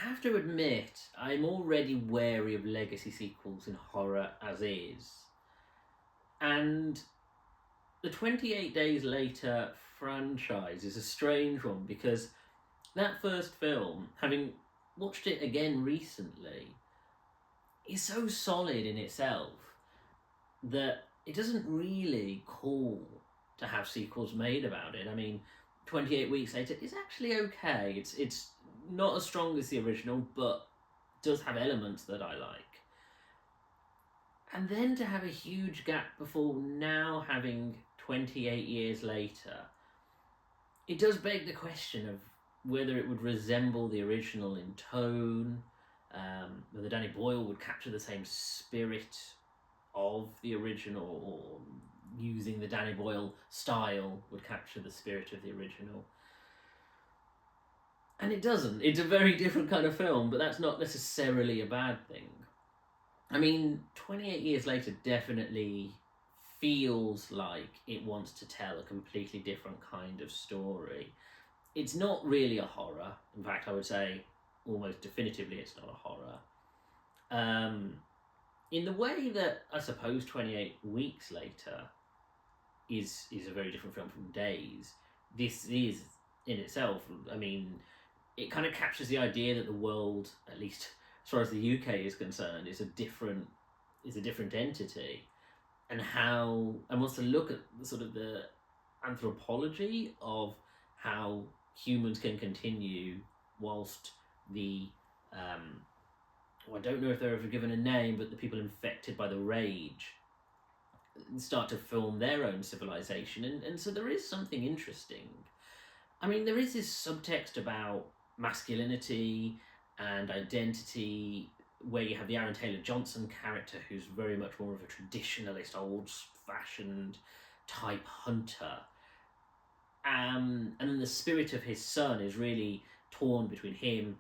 have to admit, I'm already wary of legacy sequels in horror as is. And the 28 Days Later franchise is a strange one because that first film, having watched it again recently, is so solid in itself that it doesn't really call to have sequels made about it. I mean, 28 Weeks Later is actually okay. It's not as strong as the original, but does have elements that I like. And then to have a huge gap before now having 28 years later, it does beg the question of whether it would resemble the original in tone, whether Danny Boyle would capture the same spirit of the original, or using the Danny Boyle style would capture the spirit of the original. And it doesn't. It's a very different kind of film, but that's not necessarily a bad thing. I mean, 28 years later definitely feels like it wants to tell a completely different kind of story. It's not really a horror. In fact, I would say almost definitively it's not a horror. In the way that I suppose 28 Weeks Later is a very different film from Days, this is in itself, I mean, it kind of captures the idea that the world, at least as far as the UK is concerned, is a different entity, and wants to look at sort of the anthropology of how humans can continue whilst the I don't know if they're ever given a name, but the people infected by the rage start to form their own civilization, and so there is something interesting. I mean, there is this subtext about masculinity and identity, where you have the Aaron Taylor-Johnson character, who's very much more of a traditionalist, old-fashioned type hunter. And then the spirit of his son is really torn between him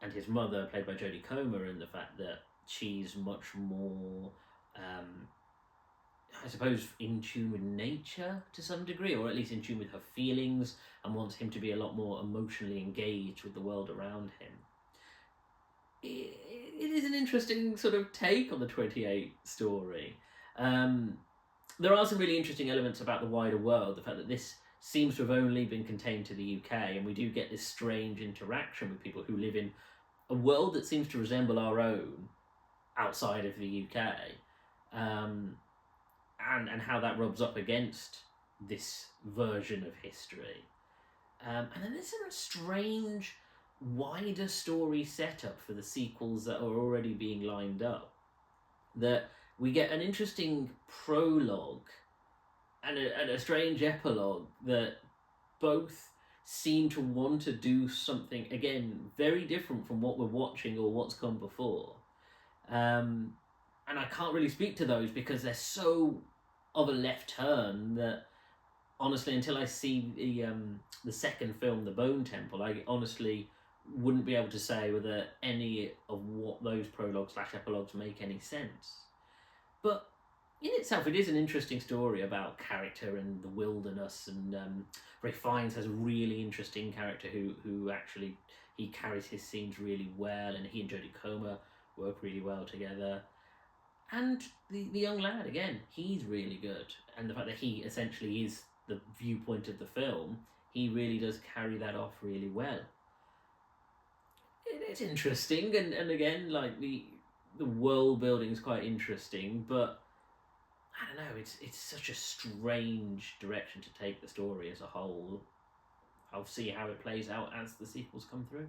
and his mother, played by Jodie Comer, and the fact that she's much more, I suppose, in tune with nature to some degree, or at least in tune with her feelings, and wants him to be a lot more emotionally engaged with the world around him. It is an interesting sort of take on the 28 story. There are some really interesting elements about the wider world, the fact that this seems to have only been contained to the UK, and we do get this strange interaction with people who live in a world that seems to resemble our own outside of the UK, and how that rubs up against this version of history. And then there's a strange wider story setup for the sequels that are already being lined up, that we get an interesting prologue and a strange epilogue that both seem to want to do something, again, very different from what we're watching or what's come before. And I can't really speak to those because they're so of a left turn that, honestly, until I see the second film, The Bone Temple, I honestly wouldn't be able to say whether any of what those prologues/epilogues make any sense. But in itself, it is an interesting story about character and the wilderness, and Ray Fiennes has a really interesting character who actually, he carries his scenes really well, and he and Jodie Comer work really well together. And the young lad, again, he's really good, and the fact that he essentially is the viewpoint of the film, he really does carry that off really well. It's interesting, and again, like the world building is quite interesting, but I don't know, it's such a strange direction to take the story as a whole. I'll see how it plays out as the sequels come through.